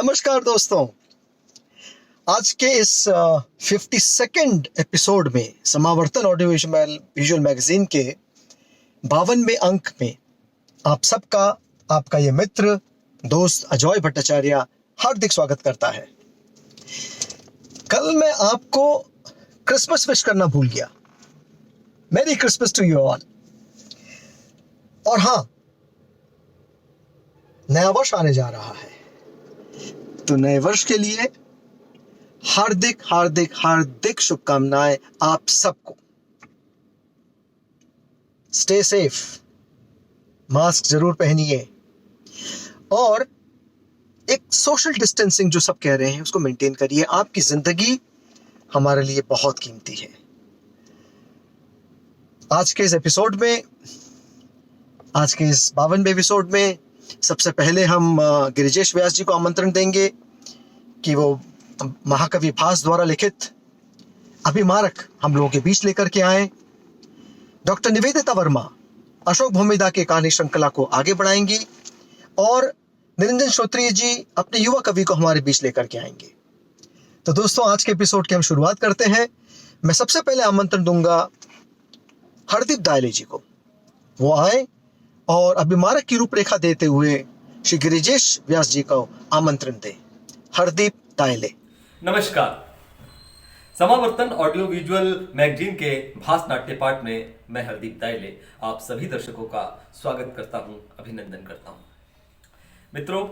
नमस्कार दोस्तों। आज के इस 52nd एपिसोड में समावर्तन ऑडियो विजुअल मैगजीन के 52वें अंक में आप सबका आपका ये मित्र दोस्त अजय भट्टाचार्य हार्दिक स्वागत करता है। कल मैं आपको क्रिसमस विश करना भूल गया। Merry Christmas to you all. और हाँ, नया वर्ष आने जा रहा है, तो नए वर्ष के लिए हार्दिक हार्दिक हार्दिक शुभकामनाएं आप सबको। स्टे सेफ, मास्क जरूर पहनिए और एक सोशल डिस्टेंसिंग जो सब कह रहे हैं उसको मेंटेन करिए। आपकी जिंदगी हमारे लिए बहुत कीमती है। आज के इस 52वें एपिसोड में सबसे पहले हम गिरिजेश व्यास जी को आमंत्रण देंगे कि वो महाकवि भास द्वारा लिखित अभिमारक हम लोगों के बीच लेकर के आए। डॉक्टर निवेदिता वर्मा अशोक भूमिदा के कहानी श्रृंखला को आगे बढ़ाएंगी और निरंजन श्रोत्रिय जी अपने युवा कवि को हमारे बीच लेकर के आएंगे। तो दोस्तों, आज के एपिसोड की हम शुरुआत करते हैं। मैं सबसे पहले आमंत्रण दूंगा हरदीप दायले जी को, वो आए और अभिमारक की रूपरेखा देते हुए श्री गिरिजेश व्यास जी को आमंत्रण दें। हरदीप दायले। नमस्कार। समावर्तन ऑडियो विजुअल मैगजीन के भास नाट्य पाठ में मैं हरदीप दायले आप सभी दर्शकों का स्वागत करता हूं, अभिनंदन करता हूं। मित्रों,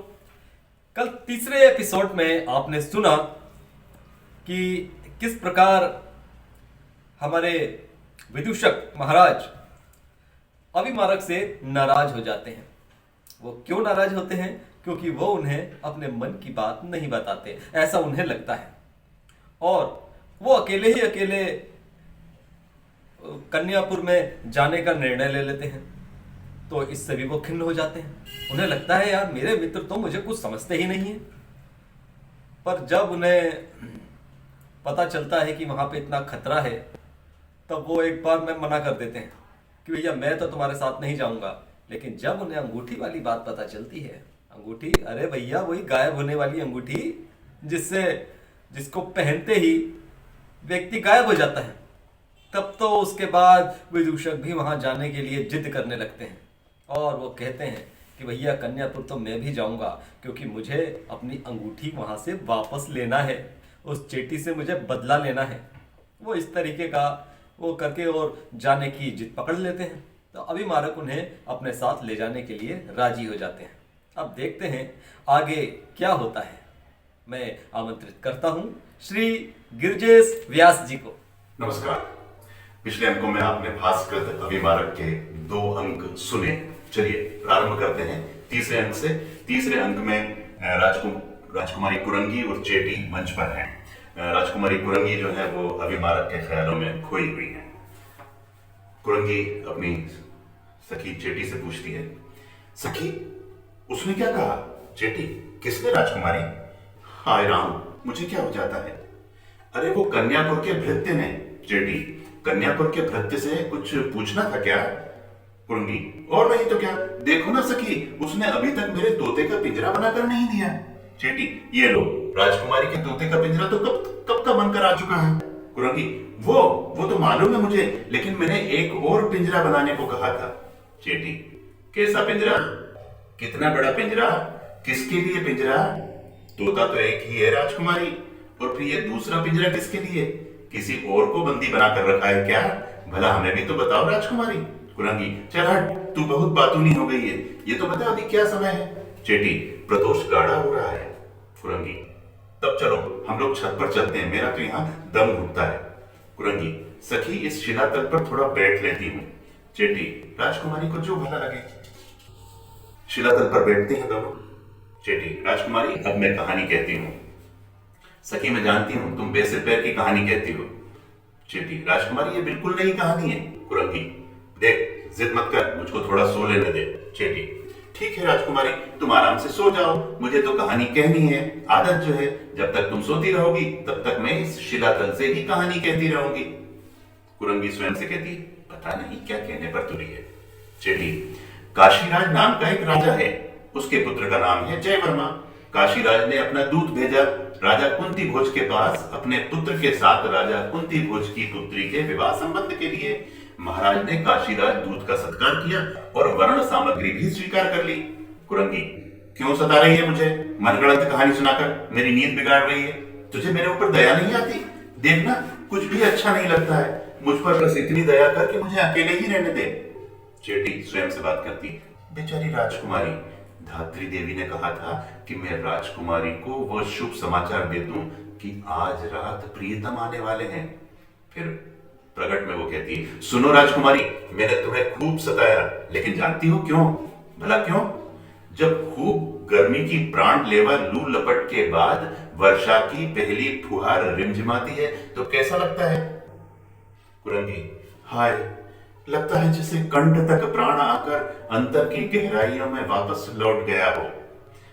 कल तीसरे एपिसोड में आपने सुना कि किस प्रकार हमारे विदूषक महाराज अभिमारक से नाराज हो जाते हैं। वो क्यों नाराज होते हैं? क्योंकि वो उन्हें अपने मन की बात नहीं बताते, ऐसा उन्हें लगता है, और वो अकेले ही अकेले कन्यापुर में जाने का निर्णय ले लेते हैं। तो इससे भी वो खिन्न हो जाते हैं। उन्हें लगता है यार, मेरे मित्र तो मुझे कुछ समझते ही नहीं है। पर जब उन्हें पता चलता है कि वहां पे इतना खतरा है, तब वो एक बार में मना कर देते हैं कि भैया मैं तो तुम्हारे साथ नहीं जाऊंगा। लेकिन जब उन्हें अंगूठी वाली बात पता चलती है, अंगूठी, अरे भैया वही गायब होने वाली अंगूठी जिसको पहनते ही व्यक्ति गायब हो जाता है, तब तो उसके बाद विदूषक भी वहां जाने के लिए जिद करने लगते हैं और वो कहते हैं कि भैया कन्यापुर तो मैं भी जाऊंगा, क्योंकि मुझे अपनी अंगूठी वहां से वापस लेना है, उस चेटी से मुझे बदला लेना है। वो इस तरीके का वो करके और जाने की जिद पकड़ लेते हैं। तो अभिमारक उन्हें अपने साथ ले जाने के लिए राजी हो जाते हैं। अब देखते हैं आगे क्या होता है। मैं आमंत्रित करता हूं श्री गिरिजेश व्यास जी को। नमस्कार। पिछले अंकों में आपने भास्कृत अभिमारक के 2 अंक सुने। चलिए प्रारंभ करते हैं तीसरे अंक से। तीसरे अंक में राजकुमारी कुरंगी और चेटी मंच पर हैं। राजकुमारी कुरंगी जो है वो अभिमारक के ख्यालों में खोई हुई है। कुरंगी अपनी सखी चेटी से पूछती है, सखी उसने क्या कहा? चेटी, किसने? राजकुमारी, हाय राम, मुझे क्या हो जाता है? अरे वो कन्यापुर के भृत्य ने। चेटी, कन्यापुर के भृत्य से कुछ पूछना था क्या? कुरंगी, और नहीं तो क्या, देखो ना सखी, उसने अभी तक मेरे तोते का पिंजरा बनाकर नहीं दिया। चेटी, ये लो, राजकुमारी के तोते का पिंजरा तो कब का बनकर आ चुका है। कुरंगी, वो तो मालूम है मुझे, लेकिन मैंने एक और पिंजरा बनाने को कहा था। चेटी, कैसा पिंजरा? कितना बड़ा पिंजरा? किसके लिए पिंजरा? तोता तो एक ही है राजकुमारी, और फिर ये दूसरा पिंजरा किसके लिए? किसी और को बंदी बनाकर रखा है क्या? भला हमें भी तो बताओ राजकुमारी। कुरंगी, चल हट, तू बहुत बातूनी हो गई है, ये तो बता अभी क्या समय है। चेटी, प्रदोष गाढ़ा हो रहा है। कुरंगी, तब चलो हम लोग छत पर चलते हैं, मेरा तो यहाँ दम घुटता है। कुरंगी, सखी इस शिलातल पर थोड़ा बैठ लेती हूँ। चेटी, राजकुमारी को जो भला लगे। शिलातल पर बैठते हैं दोनों। चेटी, राजकुमारी अब मैं कहानी कहती हूँ। सखी, मैं जानती हूँ तुम बेसिर पैर की कहानी कहती हो। चेटी, राजकुमारी ये बिल्कुल नई कहानी है। कुरंगी, देख जिद मत कर, मुझको थोड़ा सो लेने दे। चेटी, ठीक है राजकुमारी, तुम आराम से सो जाओ, मुझे तो कहानी कहनी है। आदत जो है, जब तक तुम सोती रहोगी तब तक मैं इस शिलातल से ही कहानी कहती रहूंगी। कुरंगी स्वयं से कहती, पता नहीं क्या कहने पर तुली है। चेटी, काशीराज नाम का एक राजा है, उसके पुत्र का नाम है जयवर्मा। काशीराज ने अपना दूत भेजा राजा कुंती भोज के पास अपने पुत्र के साथ राजा कुंती भोज की पुत्री के विवाह संबंध के लिए। महाराज ने काशीराज दूत का सत्कार किया और वर्ण सामग्री भी स्वीकार कर ली। कुरंगी, क्यों सता रही है मुझे? मनगढ़ंत कहानी सुनाकर मेरी नींद बिगाड़ रही है। तुझे मेरे ऊपर दया नहीं आती? देखना, कुछ भी अच्छा नहीं लगता है। मुझ पर बस इतनी दया कर कि मुझे अकेले ही रहने दे। चेटी स्वयं से बात करती, बेचारी राजकुमारी, धात्री देवी ने कहा था कि मैं राजकुमारी को वो शुभ समाचार दे दूं कि आज रात प्रियतम आने वाले हैं। फिर प्रकट में वो कहती है, सुनो राजकुमारी, मैंने तुम्हें खूब सताया, लेकिन जानती हो क्यों? भला क्यों? जब खूब गर्मी की प्राण लेवा लू लपट के बाद वर्षा की पहली फुहार रिमझिमाती है तो कैसा लगता है? कुरंगी, हाय, लगता है जैसे कंठ तक प्राण आकर अंतर की गहराइयों में वापस लौट गया हो।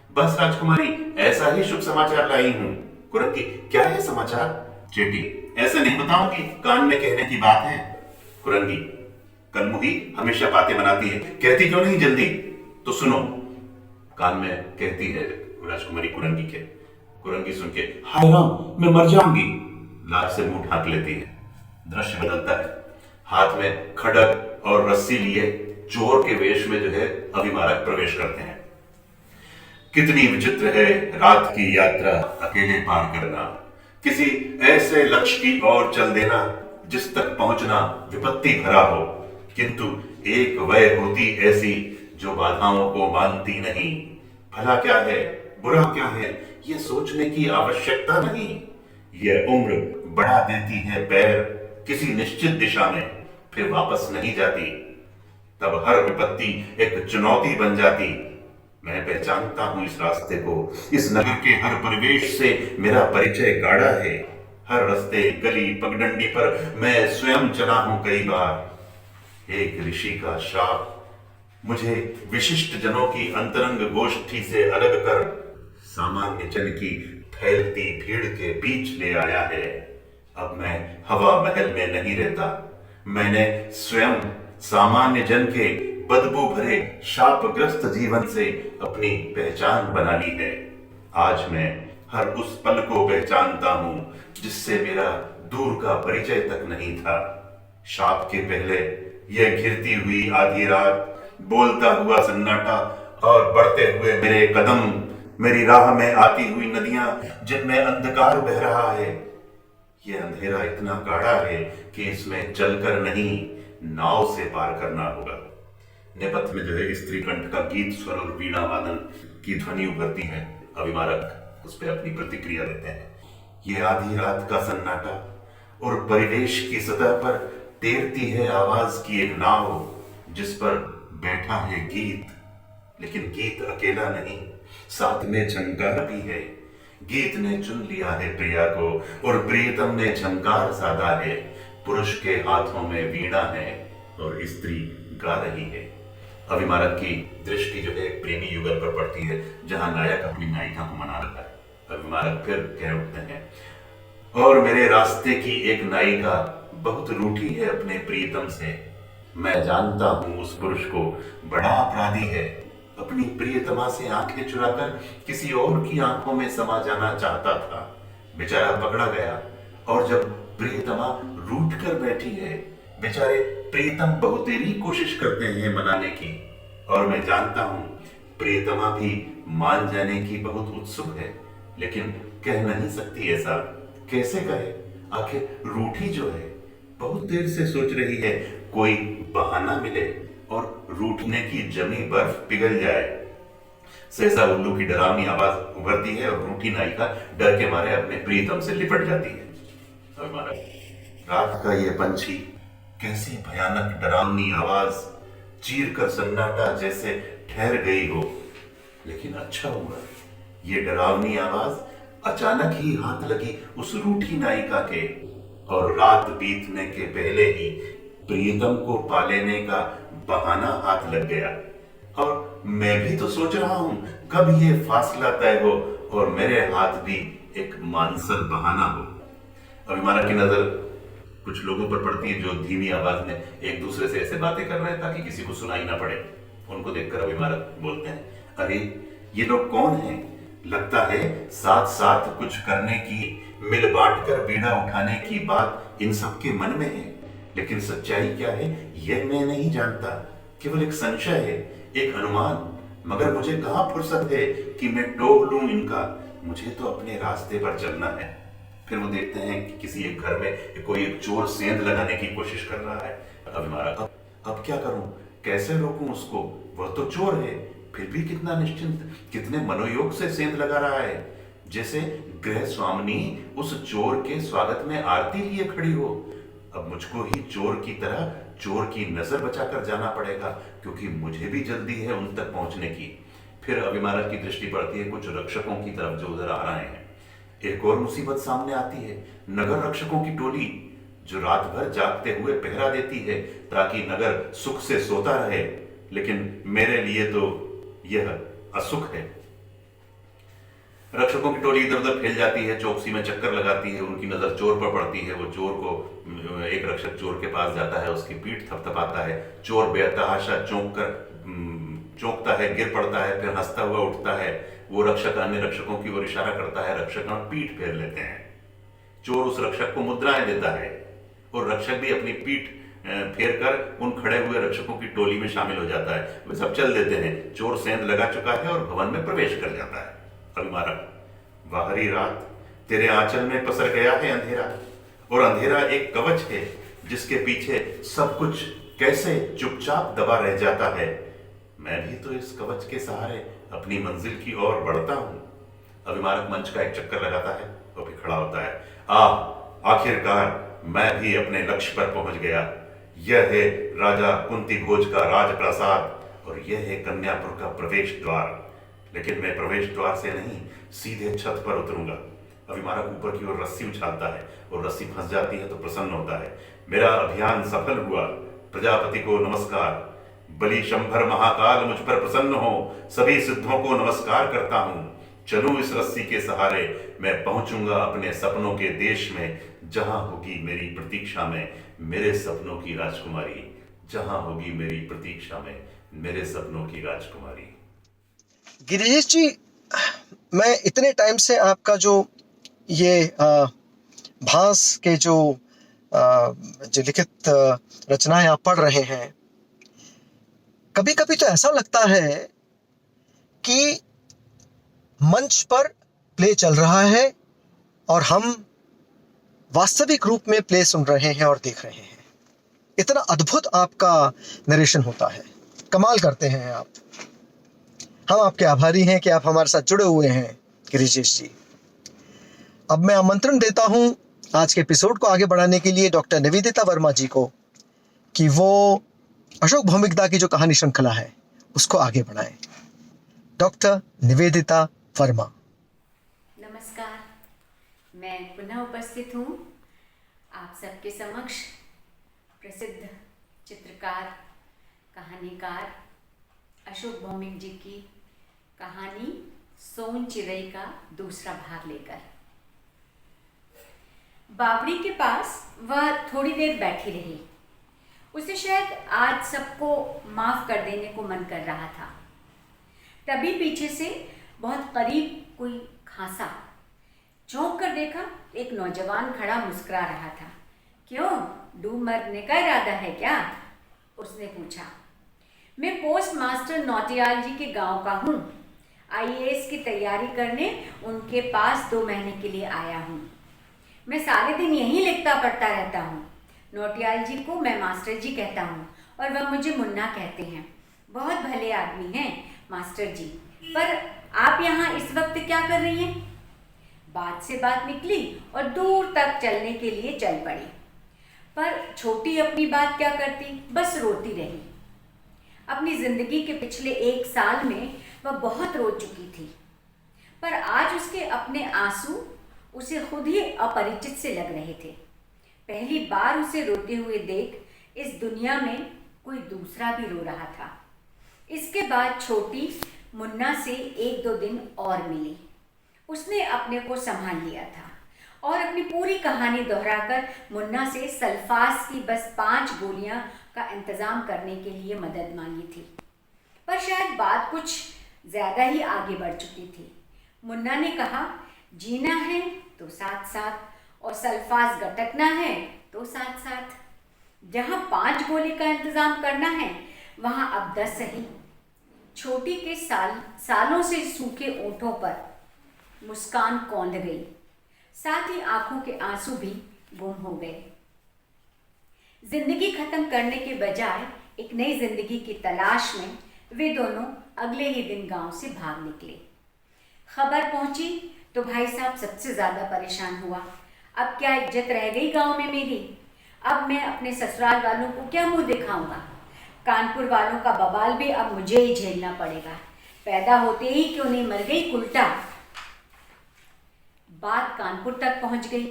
बस राजकुमारी, ऐसा ही शुभ समाचार लाई हूं। कुरंगी, क्या है समाचार? चेटी, ऐसे नहीं बताऊंगी, कान में कहने की बात है। कुरंगी, कलमुही हमेशा बातें बनाती है, कहती क्यों नहीं जल्दी? तो सुनो, कान में कहती है राजकुमारी कुरंगी के। कुरंगी सुन के, हाय राम, मैं मर जाऊंगी, लाज से मुंह ढांक लेती है। दृश्य बदलता है, हाथ में खड़ग और रस्सी लिए चोर के वेश में जो है अभिमारक प्रवेश करते हैं। कितनी विचित्र है रात की यात्रा, अकेले पार करना, किसी ऐसे लक्ष्य की ओर चल देना जिस तक पहुंचना विपत्ति भरा हो, किंतु एक वह होती ऐसी जो बाधाओं को मानती नहीं। भला क्या है, बुरा क्या है, ये सोचने की आवश्यकता नहीं। यह उम्र बढ़ा देती है पैर किसी निश्चित दिशा में, फिर वापस नहीं जाती। तब हर विपत्ति एक चुनौती बन जाती। मैं पहचानता हूं इस रास्ते को, इस नगर के हर परिवेश से मेरा परिचय गाढ़ा है। हर रास्ते, गली, पगडंडी पर मैं स्वयं चला हूं कई बार। एक ऋषि का श्राप मुझे विशिष्ट जनों की अंतरंग गोष्ठी से अलग कर सामान्य जन की फैलती भीड़ के बीच ले आया है। अब मैं हवा महल में नहीं रहता, मैंने स्वयं सामान्य जन के बदबू भरे शापग्रस्त जीवन से अपनी पहचान बना ली है। आज मैं हर उस पल को पहचानता हूं जिससे मेरा दूर का परिचय तक नहीं था। शाप के पहले यह घिरती हुई आधी रात, बोलता हुआ सन्नाटा और बढ़ते हुए मेरे कदम, मेरी राह में आती हुई नदियां जिनमें अंधकार बह रहा है। यह अंधेरा इतना गाढ़ा है कि इसमें चलकर नहीं, नाव से पार करना होगा। नेपथ्य में जो है स्त्री कंठ का गीत स्वर और वीणा वादन की ध्वनि उभरती है। अभिमारक उस पर अपनी प्रतिक्रिया देते हैं। ये आधी रात का सन्नाटा और परिवेश की सतह पर तैरती है आवाज की एक नाव, जिस पर बैठा है गीत। लेकिन गीत अकेला नहीं, साथ में झंकार भी है। गीत ने चुन लिया है प्रिया को और प्रियतम ने झंकार साधा है। पुरुष के हाथों में वीणा है और स्त्री गा रही है। अभिमारक की दृष्टि जो है प्रेमी युगल पर पड़ती है, जहां नायक अपनी नायिका को मना रहा है। अभिमारक फिर कह उठते हैं, और मेरे रास्ते की एक नायिका बहुत रूठी है अपने प्रियतम से। मैं जानता हूं उस पुरुष को बड़ा अपराधी है, अपनी प्रियतमा से आंखें चुराकर किसी और की आंखों में समा जाना चाहता था। बेचारा पकड़ा गया, और जब प्रियतमा रूठ कर बैठी है, बेचारे प्रियतम बहुतेरी कोशिश करते हैं मनाने की, और मैं जानता हूं प्रियतमा भी मान जाने की बहुत उत्सुक है, लेकिन कह नहीं सकती ऐसा। कैसे कहे? आखिर रूठी जो है बहुत देर से सोच रही है कोई बहाना मिले और रूठने की जमी बर्फ पिघल जाए। सहसा उल्लू की डरावनी आवाज उभरती है और रूठी नायिका डर के मारे अपने प्रियतम से लिपट जाती है। रात का ये पंछी कैसी भयानक डरावनी आवाज चीर कर सन्नाटा जैसे ठहर गई हो। लेकिन अच्छा हुआ ये डरावनी आवाज अचानक ही हाथ लगी उस रूठी नायिका के, और रात बीतने के पहले ही प्रियतम को पा लेने का बहाना हाथ लग गया। और मैं भी तो सोच रहा हूं कब ये फासला तय हो और मेरे हाथ भी एक मानसर बहाना हो। अभिमानक की नजर कुछ लोगों पर पड़ती है जो धीमी आवाज में एक दूसरे से ऐसे बातें कर रहे हैं ताकि किसी को सुनाई ना पड़े। उनको देखकर अभिमानक बोलते हैं, अरे ये लोग कौन हैं? लगता है साथ साथ कुछ करने की, मिल बांट कर बीड़ा उठाने की बात इन सबके मन में है, लेकिन सच्चाई क्या है यह मैं नहीं जानता। केवल एक संशय है, एक अनुमान, मगर मुझे कहां फुर्सत है कि मैं टोक लूं इनका। मुझे तो अपने रास्ते पर चलना है। फिर वो देखते हैं कि किसी एक घर में कोई एक चोर सेंध लगाने की कोशिश कर रहा है। अब क्या करूं, कैसे रोकूं उसको? वह तो चोर है, फिर भी कितना निश्चिंत, कितने मनोयोग से सेंध लगा रहा है, जैसे गृह स्वामिनी उस चोर के स्वागत में आरती लिए खड़ी हो। अब मुझको ही चोर की तरह चोर की नजर बचाकर जाना पड़ेगा, क्योंकि मुझे भी जल्दी है उन तक पहुंचने की। फिर अभिमानक की दृष्टि पड़ती है कुछ रक्षकों की तरफ जो उधर आ रहे हैं। एक और मुसीबत सामने आती है, नगर रक्षकों की टोली जो रात भर जागते हुए पहरा देती है ताकि नगर सुख से सोता रहे, लेकिन मेरे लिए तो यह असुख है। रक्षकों की टोली इधर उधर फैल जाती है, चौकसी में चक्कर लगाती है, उनकी नजर चोर पर पड़ती है। वो चोर को, एक रक्षक चोर के पास जाता है, उसकी पीठ थपथपाता है। चोर बेतहाशा चौंकता है, गिर पड़ता है, फिर हंसता हुआ उठता है। वो रक्षक अन्य रक्षकों की ओर इशारा करता है, रक्षक पीठ फेर लेते हैं। चोर उस रक्षक को मुद्राएं देता है और रक्षक भी अपनी पीठ फेर कर उन खड़े हुए रक्षकों की टोली में शामिल हो जाता है। वे सब चल देते हैं। चोर सेंध लगा चुका है और भवन में प्रवेश कर जाता है। अभिमारक, बाहरी रात तेरे आंचल में पसर गया है अंधेरा, और अंधेरा एक कवच है जिसके पीछे सब कुछ कैसे चुपचाप दबा रह जाता है। मैं भी तो इस कवच के सहारे अपनी मंजिल की ओर बढ़ता हूं। अभिमारक मंच का एक चक्कर लगाता है और फिर खड़ा होता है। आखिरकार मैं भी अपने लक्ष्य पर पहुंच गया। यह है राजा कुंती भोज का राजप्रासाद और यह है कन्यापुर का प्रवेश द्वार। लेकिन मैं प्रवेश द्वार से नहीं, सीधे छत पर उतरूंगा। अभिमारक ऊपर की ओर रस्सी उछालता है और रस्सी फंस जाती है तो प्रसन्न होता है। मेरा अभियान सफल हुआ। प्रजापति को नमस्कार। बलि शंभर महाकाल मुझ पर प्रसन्न हो। सभी सिद्धों को नमस्कार करता हूं। चलूं इस रस्सी के सहारे, मैं पहुंचूंगा अपने सपनों के देश में, जहां होगी मेरी प्रतीक्षा में मेरे सपनों की राजकुमारी। जहां होगी मेरी प्रतीक्षा में मेरे सपनों की राजकुमारी। गिरिजेश जी, मैं इतने टाइम से आपका जो ये भास के जो लिखित रचनाएं आप पढ़ रहे हैं, कभी कभी तो ऐसा लगता है कि मंच पर प्ले चल रहा है और हम वास्तविक रूप में प्ले सुन रहे हैं और देख रहे हैं। इतना अद्भुत आपका नरेशन होता है, कमाल करते हैं आप। हम आपके आभारी हैं कि आप हमारे साथ जुड़े हुए हैं गिरिजेश जी। अब मैं आमंत्रण देता हूं आज के एपिसोड को आगे बढ़ाने के लिए डॉक्टर निवेदिता वर्मा जी को, कि वो अशोक भौमिकदा की जो कहानी श्रृंखला है उसको आगे बढ़ाएं। डॉक्टर निवेदिता वर्मा। नमस्कार, मैं पुनः उपस्थित हूँ आप सबके समक्ष। प्रसिद्ध चित्रकार, कहानीकार अशोक भौमिक जी की कहानी सोन चिरई का दूसरा भाग लेकर। बावड़ी के पास वह थोड़ी देर बैठी रही। उसे शायद आज सबको माफ कर देने को मन कर रहा था। तभी पीछे से बहुत करीब कोई खांसा। चौंक कर देखा, एक नौजवान खड़ा मुस्कुरा रहा था। क्यों, डूब मरने का इरादा है क्या? उसने पूछा। मैं पोस्ट मास्टर नौटियाल जी के गांव का हूँ। IAS की तैयारी करने उनके पास 2 महीने के लिए आया हूँ। मैं सारे दिन यहीं लिखता पढ़ता रहता हूँ। नौटियाल जी को मैं मास्टर जी कहता हूँ और वह मुझे मुन्ना कहते हैं। बहुत भले आदमी हैं मास्टर जी। पर आप यहाँ इस वक्त क्या कर रही हैं? बात से बात निकली और दूर तक चलने के लिए चल पड़ी। पर छोटी अपनी बात क्या करती, बस रोती रही। अपनी जिंदगी के पिछले 1 साल में वह बहुत रो चुकी थी, पर आज उसके अपने आंसू उसे खुद ही अपरिचित से लग रहे थे। पहली बार उसे रोते हुए देख इस दुनिया में कोई दूसरा भी रो रहा था। इसके बाद छोटी मुन्ना से 1-2 दिन और मिली। उसने अपने को संभाल लिया था और अपनी पूरी कहानी दोहराकर मुन्ना से सल्फास की बस 5 गोलियां का इंतजाम करने के लिए मदद मांगी थी। पर शायद बात कुछ ज़्यादा ही आगे बढ़ चुकी थी। मुन्ना ने कहा, जीना है तो साथ साथ और सल्फाज गटकना है तो साथ साथ। जहाँ 5 गोली का इंतजाम करना है वहाँ अब 10 सही। छोटी के सालों से सूखे ओंठों पर मुस्कान कौंध गई, साथ ही आंखों के आंसू भी गुम हो गए। जिंदगी खत्म करने के बजाय एक नई जिंदगी की तलाश में वे दोनों अगले ही दिन गांव से भाग निकले। खबर पहुंची तो भाई साहब सबसे ज्यादा परेशान हुआ। अब क्या इज्जत रह गई गांव में मेरी? अब मैं अपने ससुराल वालों को क्या मुंह दिखाऊंगा? कानपुर वालों का बवाल भी अब मुझे ही झेलना पड़ेगा। पैदा होते ही क्यों नहीं मर गई उल्टा। बात कानपुर तक पहुंच गई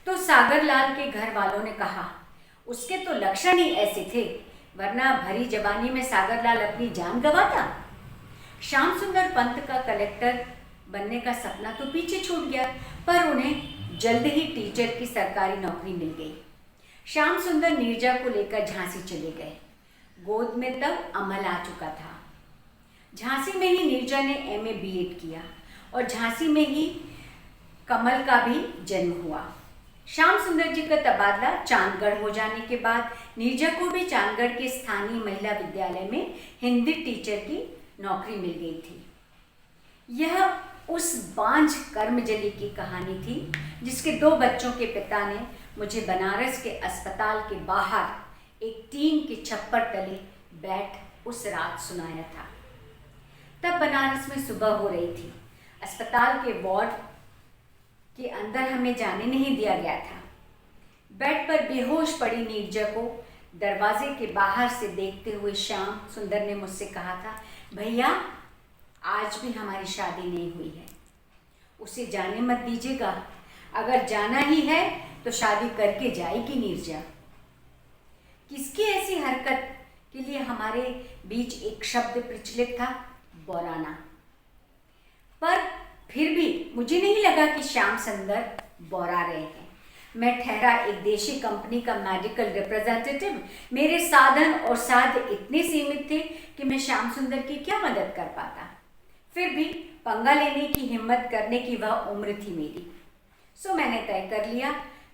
तो सागर लाल के घर वालों ने कहा, उसके तो लक्षण ही ऐसे थे, वरना भरी जवानी में सागर लाल अपनी जान गंवाता। श्याम सुंदर पंत का कलेक्टर बनने का सपना तो पीछे छूट गया, पर उन्हें जल्द ही टीचर की सरकारी नौकरी मिल गई। श्याम सुंदर नीरजा को लेकर झांसी चले गए। गोद में तब अमल आ चुका था। झांसी में ही नीरजा ने MA B.Ed किया और झांसी में ही कमल का भी जन्म हुआ। श्याम सुंदर जी का तबादला चांदगढ़ हो जाने के बाद नीरजा को भी चांदगढ़ के स्थानीय महिला विद्यालय में हिंदी टीचर की नौकरी मिल गई थी। यह उस बांझ कर्मजली की कहानी थी जिसके 2 बच्चों के पिता ने मुझे बनारस के अस्पताल के बाहर एक टीन के छप्पर तले बैठ उस रात सुनाया था। तब बनारस में सुबह हो रही थी। अस्पताल के वार्ड के अंदर हमें जाने नहीं दिया गया था। बेड पर बेहोश पड़ी नीरजा को दरवाजे के बाहर से देखते हुए श्याम सुंदर ने मुझसे कहा था, भैया आज भी हमारी शादी नहीं हुई है, उसे जाने मत दीजिएगा। अगर जाना ही है तो शादी करके जाएगी नीरजा। किसकी ऐसी हरकत के लिए हमारे बीच एक शब्द प्रचलित था, बौराना। पर फिर भी मुझे नहीं लगा कि श्याम सुंदर बौरा रहे हैं। मैं ठहरा एक देशी कंपनी का मेडिकल रिप्रेजेंटेटिव। मेरे साधन और साध्य इतने सीमित थे कि मैं श्याम सुंदर की क्या मदद कर पाता। फिर भी पंगा लेने की हिम्मत करने की वह उम्र थी मेरी। सो मैंने तय कर लिया,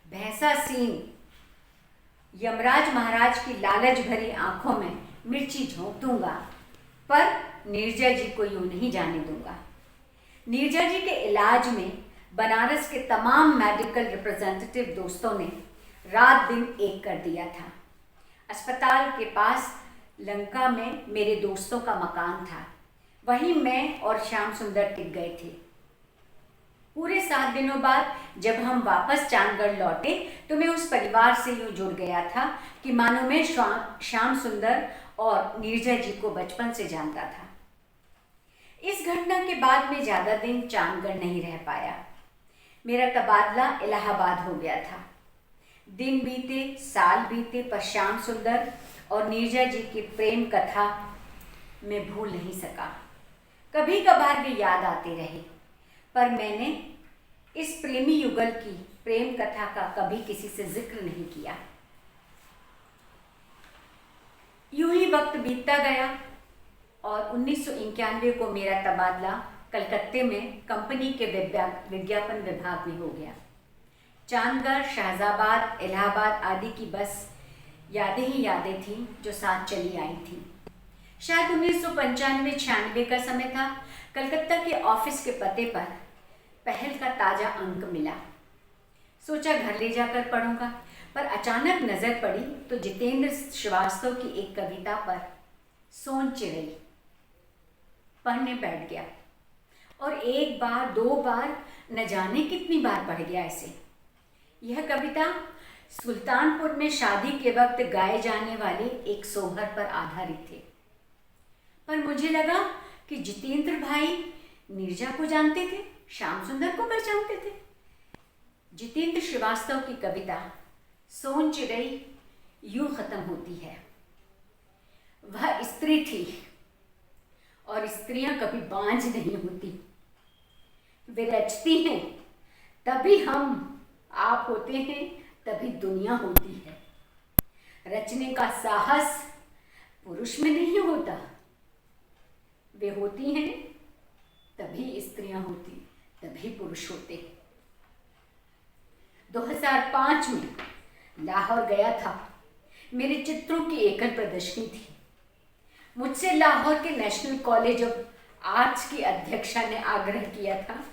भैंसा सीन यमराज महाराज की लालच भरी आंखों में मिर्ची झोंक दूंगा, पर नीरजा जी को यूं नहीं जाने दूंगा। नीरजा जी के इलाज में बनारस के तमाम मेडिकल रिप्रेजेंटेटिव दोस्तों ने रात दिन एक कर दिया था। अस्पताल के पास लंका में मेरे दोस्तों का मकान था, वहीं मैं और श्याम सुंदर टिक गए थे। पूरे 7 दिनों बाद जब हम वापस चांदगढ़ लौटे तो मैं उस परिवार से यूं जुड़ गया था कि मानो मैं श्याम सुंदर और नीरजा जी को बचपन से जानता था। इस घटना के बाद मैं ज़्यादा दिन चांदगढ़ नहीं रह पाया। मेरा तबादला इलाहाबाद हो गया था। दिन बीते, साल बीते, पर श्याम सुंदर और नीरजा जी की प्रेम कथा मैं भूल नहीं सका। कभी कभार वे याद आते रहे, पर मैंने इस प्रेमी युगल की प्रेम कथा का कभी किसी से जिक्र नहीं किया। यूं ही वक्त बीतता गया और 1991 को मेरा तबादला कलकत्ते में कंपनी के विज्ञापन विभाग में हो गया। चांदगढ़, शाहजाबाद, इलाहाबाद आदि की बस यादें ही यादें थीं जो साथ चली आई थीं। शायद 1995-96 का समय था। कलकत्ता के ऑफिस के पते पर पहल का ताज़ा अंक मिला। सोचा घर ले जाकर पढ़ूंगा, पर अचानक नज़र पड़ी तो जितेंद्र श्रीवास्तव की एक कविता पर सोन चिड़ई पढ़ने बैठ गया और 1 बार 2 बार न जाने कितनी बार पढ़ गया इसे। यह कविता सुल्तानपुर में शादी के वक्त गाए जाने वाले एक सोहर पर आधारित थे। पर मुझे लगा कि जितेंद्र भाई नीरजा को जानते थे, श्याम सुंदर को पहचानते थे। जितेंद्र श्रीवास्तव की कविता सोन चिड़ई यूं खत्म होती है। वह स्त्री थी और स्त्रियां कभी बांझ नहीं होती। वे रचती हैं तभी हम आप होते हैं, तभी दुनिया होती है। रचने का साहस पुरुष में नहीं होता, वे होती हैं तभी स्त्रियां होती। तभी पुरुष होते। 2005 में लाहौर गया था। मेरे चित्रों की एकल प्रदर्शनी थी। मुझसे लाहौर के नेशनल कॉलेज ऑफ आर्ट्स की अध्यक्षा ने आग्रह किया था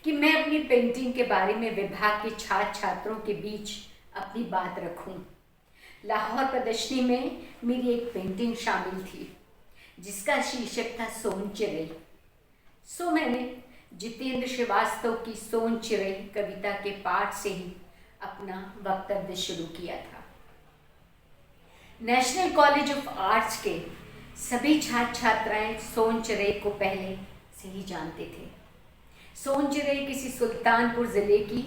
कि मैं अपनी पेंटिंग के बारे में विभाग के छात्र छात्रों के बीच अपनी बात रखूं। लाहौर प्रदर्शनी में मेरी एक पेंटिंग शामिल थी जिसका शीर्षक था सोन चिरई। सो मैंने जितेंद्र श्रीवास्तव की सोन चिरई कविता के पाठ से ही अपना वक्तव्य शुरू किया था। नेशनल कॉलेज ऑफ आर्ट्स के सभी छात्र छात्राएं सोन चिरई को पहले से ही जानते थे। सोन चिरई किसी सुल्तानपुर जिले की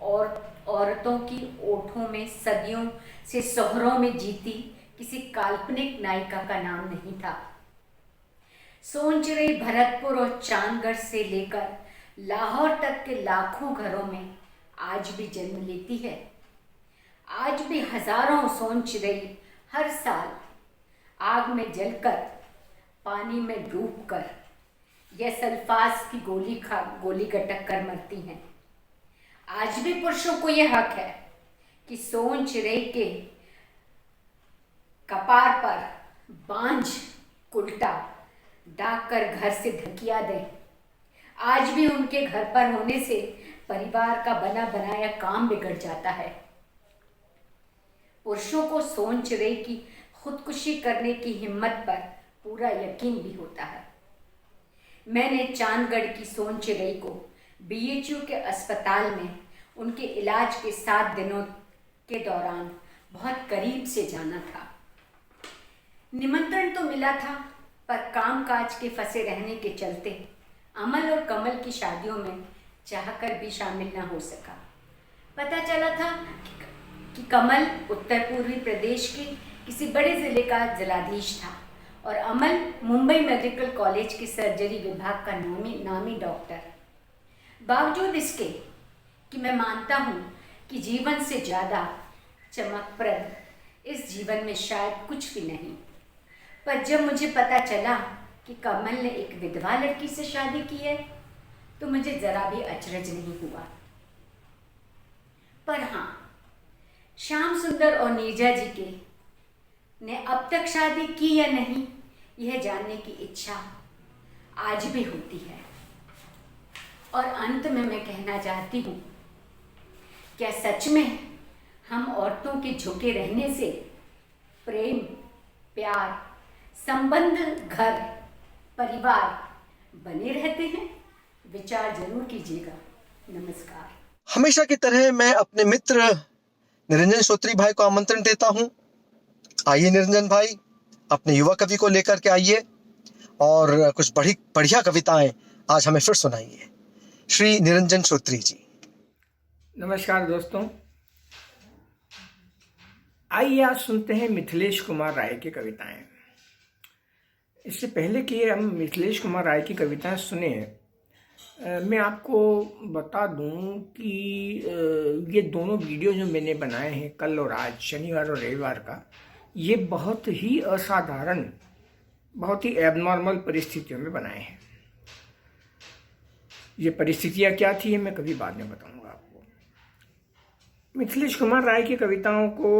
और औरतों की ओठों में सदियों से सोहरों में जीती किसी काल्पनिक नायिका का नाम नहीं था। सोन चिरई भरतपुर और चांदगढ़ से लेकर लाहौर तक के लाखों घरों में आज भी जन्म लेती है। आज भी हजारों सोन चिरई हर साल आग में जलकर, पानी में डूबकर या सल्फास की गोली गटक कर मरती हैं। आज भी पुरुषों को यह हक है कि सोन चिरई के कपार पर बांझ कुल्टा डाक कर घर से धकिया दें। आज भी उनके घर पर होने से परिवार का बना बनाया काम बिगड़ जाता है। पुरुषों को सोन चिरई की खुदकुशी करने की हिम्मत पर पूरा यकीन भी होता है। मैंने चांदगढ़ की सोन चिरई को बीएचयू के अस्पताल में उनके इलाज के 7 दिनों के दौरान बहुत करीब से जाना था। निमंत्रण तो मिला था, पर कामकाज के फंसे रहने के चलते अमल और कमल की शादियों में चाहकर भी शामिल न हो सका। पता चला था कि कमल उत्तर पूर्वी प्रदेश के किसी बड़े ज़िले का जिलाधीश था और अमल मुंबई मेडिकल कॉलेज के सर्जरी विभाग का नामी डॉक्टर। बावजूद इसके कि मैं मानता हूँ कि जीवन से ज़्यादा चमकप्रद इस जीवन में शायद कुछ भी नहीं, पर जब मुझे पता चला कि कमल ने एक विधवा लड़की से शादी की है तो मुझे ज़रा भी अचरज नहीं हुआ। पर हाँ, श्याम सुंदर और नीरजा जी के ने अब तक शादी की या नहीं, यह जानने की इच्छा आज भी होती है। और अंत में मैं कहना चाहती हूँ, क्या सच में हम औरतों के झुके रहने से प्रेम, प्यार, संबंध, घर, परिवार बने रहते हैं? विचार जरूर कीजिएगा। नमस्कार। हमेशा की तरह मैं अपने मित्र निरंजन श्रोत्री भाई को आमंत्रण देता हूं। आइए निरंजन भाई, अपने युवा कवि को लेकर के आइए और कुछ बड़ी बढ़िया कविताएं आज हमें फिर सुनाइए। श्री निरंजन श्रोत्री जी। नमस्कार दोस्तों, आइए आज सुनते हैं मिथिलेश कुमार राय की कविताएं। इससे पहले कि हम मिथिलेश कुमार राय की कविताएं सुने, मैं आपको बता दूं कि ये दोनों वीडियो जो मैंने बनाए हैं कल और आज, शनिवार और रविवार का, ये बहुत ही असाधारण, बहुत ही एबनॉर्मल परिस्थितियों में बनाए हैं। ये परिस्थितियाँ क्या थी ये मैं कभी बाद में बताऊंगा आपको। मिथिलेश कुमार राय की कविताओं को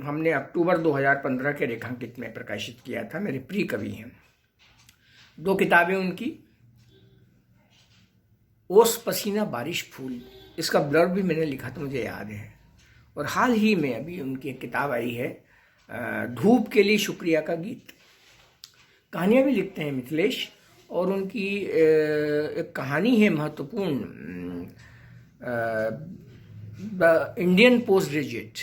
हमने अक्टूबर 2015 के रेखांकित में प्रकाशित किया था। मेरे प्रिय कवि हैं। 2 किताबें उनकी, ओस पसीना बारिश फूल, इसका ब्लर्ब भी मैंने लिखा था, मुझे याद है। और हाल ही में अभी उनकी एक किताब आई है, धूप के लिए शुक्रिया का गीत। कहानियाँ भी लिखते हैं मिथिलेश, और उनकी एक कहानी है महत्वपूर्ण, द इंडियन पोस्ट ग्रेजुएट,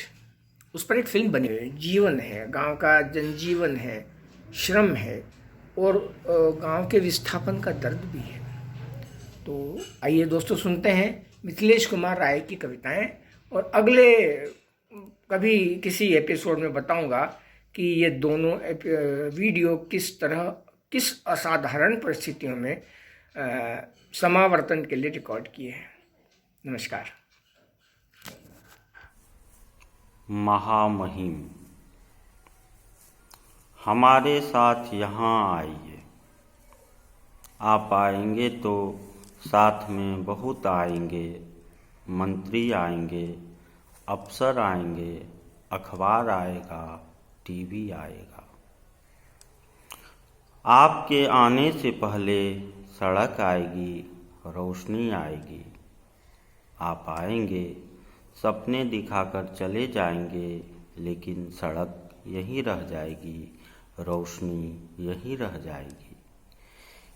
उस पर एक फिल्म बनी है। जीवन है, गांव का जनजीवन है, श्रम है और गांव के विस्थापन का दर्द भी है। तो आइए दोस्तों सुनते हैं मिथिलेश कुमार राय की कविताएं, और अगले कभी किसी एपिसोड में बताऊंगा कि ये दोनों वीडियो किस असाधारण परिस्थितियों में समावर्तन के लिए रिकॉर्ड किए हैं। नमस्कार। महामहिम, हमारे साथ यहाँ आइए। आप आएंगे तो साथ में बहुत आएंगे, मंत्री आएंगे, अफसर आएंगे, अखबार आएगा, टीवी आएगा। आपके आने से पहले सड़क आएगी, रोशनी आएगी। आप आएंगे, सपने दिखाकर चले जाएंगे, लेकिन सड़क यहीं रह जाएगी, रोशनी यहीं रह जाएगी।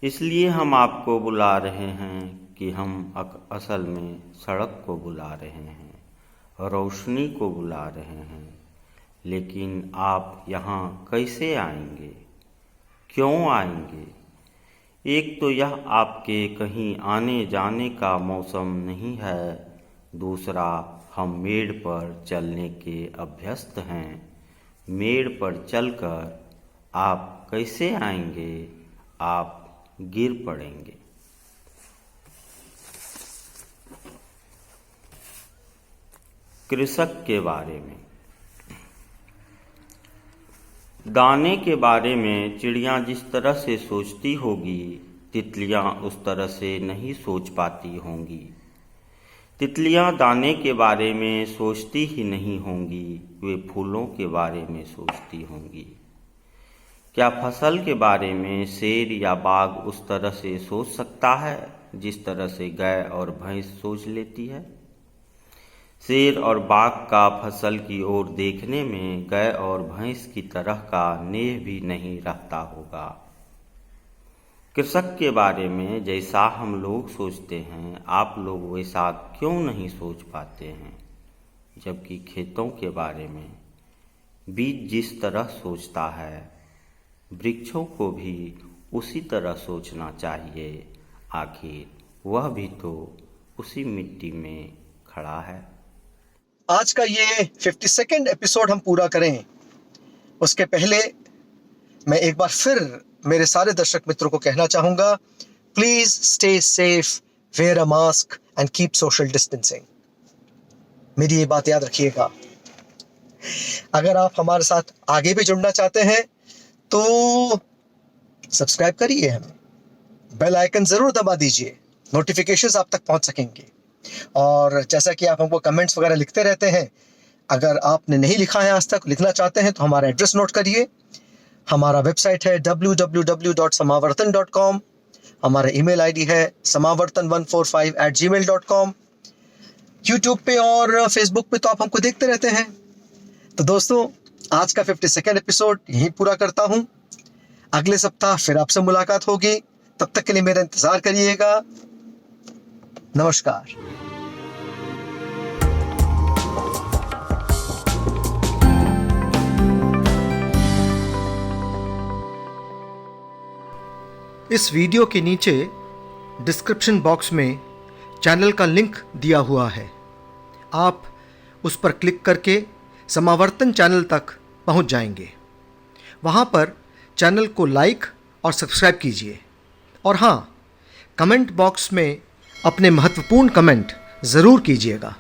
इसलिए हम आपको बुला रहे हैं कि हम असल में सड़क को बुला रहे हैं, रोशनी को बुला रहे हैं। लेकिन आप यहाँ कैसे आएंगे, क्यों आएंगे? एक तो यह आपके कहीं आने जाने का मौसम नहीं है, दूसरा हम मेड़ पर चलने के अभ्यस्त हैं। मेड़ पर चलकर आप कैसे आएंगे? आप गिर पड़ेंगे। कृषक के बारे में। दाने के बारे में चिड़ियाँ जिस तरह से सोचती होगी, तितलियाँ उस तरह से नहीं सोच पाती होंगी। तितलियाँ दाने के बारे में सोचती ही नहीं होंगी, वे फूलों के बारे में सोचती होंगी। क्या फसल के बारे में शेर या बाघ उस तरह से सोच सकता है जिस तरह से गाय और भैंस सोच लेती है? शेर और बाघ का फसल की ओर देखने में गाय और भैंस की तरह का नेह भी नहीं रहता होगा। कृषक के बारे में जैसा हम लोग सोचते हैं, आप लोग वैसा क्यों नहीं सोच पाते हैं? जबकि खेतों के बारे में बीज जिस तरह सोचता है, वृक्षों को भी उसी तरह सोचना चाहिए। आखिर वह भी तो उसी मिट्टी में खड़ा है। आज का ये 52nd एपिसोड हम पूरा करें, उसके पहले मैं एक बार फिर मेरे सारे दर्शक मित्रों को कहना चाहूँगा, please stay safe, wear a mask and keep social distancing. मेरी ये बात याद रखिएगा। अगर आप हमारे साथ आगे भी जुड़ना चाहते हैं तो सब्सक्राइब करिए, हमें बेल आइकन ज़रूर दबा दीजिए, नोटिफिकेशंस आप तक पहुंच सकेंगे। और जैसा कि आप हमको कमेंट्स वगैरह लिखते रहते हैं, अगर आपने नहीं लिखा है आज तक, लिखना चाहते हैं तो हमारा एड्रेस नोट करिए। हमारा वेबसाइट है www.samavartan.com। हमारा ईमेल आईडी है samavartan145@gmail.com। यूट्यूब पे और फेसबुक पे तो आप हमको देखते रहते हैं। तो दोस्तों, आज का 52nd एपिसोड यहीं पूरा करता हूं। अगले सप्ताह फिर आपसे मुलाकात होगी। तब तक के लिए मेरा इंतजार करिएगा। नमस्कार। इस वीडियो के नीचे डिस्क्रिप्शन बॉक्स में चैनल का लिंक दिया हुआ है। आप उस पर क्लिक करके समावर्तन चैनल तक पहुंच जाएंगे। वहां पर चैनल को लाइक और सब्सक्राइब कीजिए। और हाँ, कमेंट बॉक्स में अपने महत्वपूर्ण कमेंट ज़रूर कीजिएगा।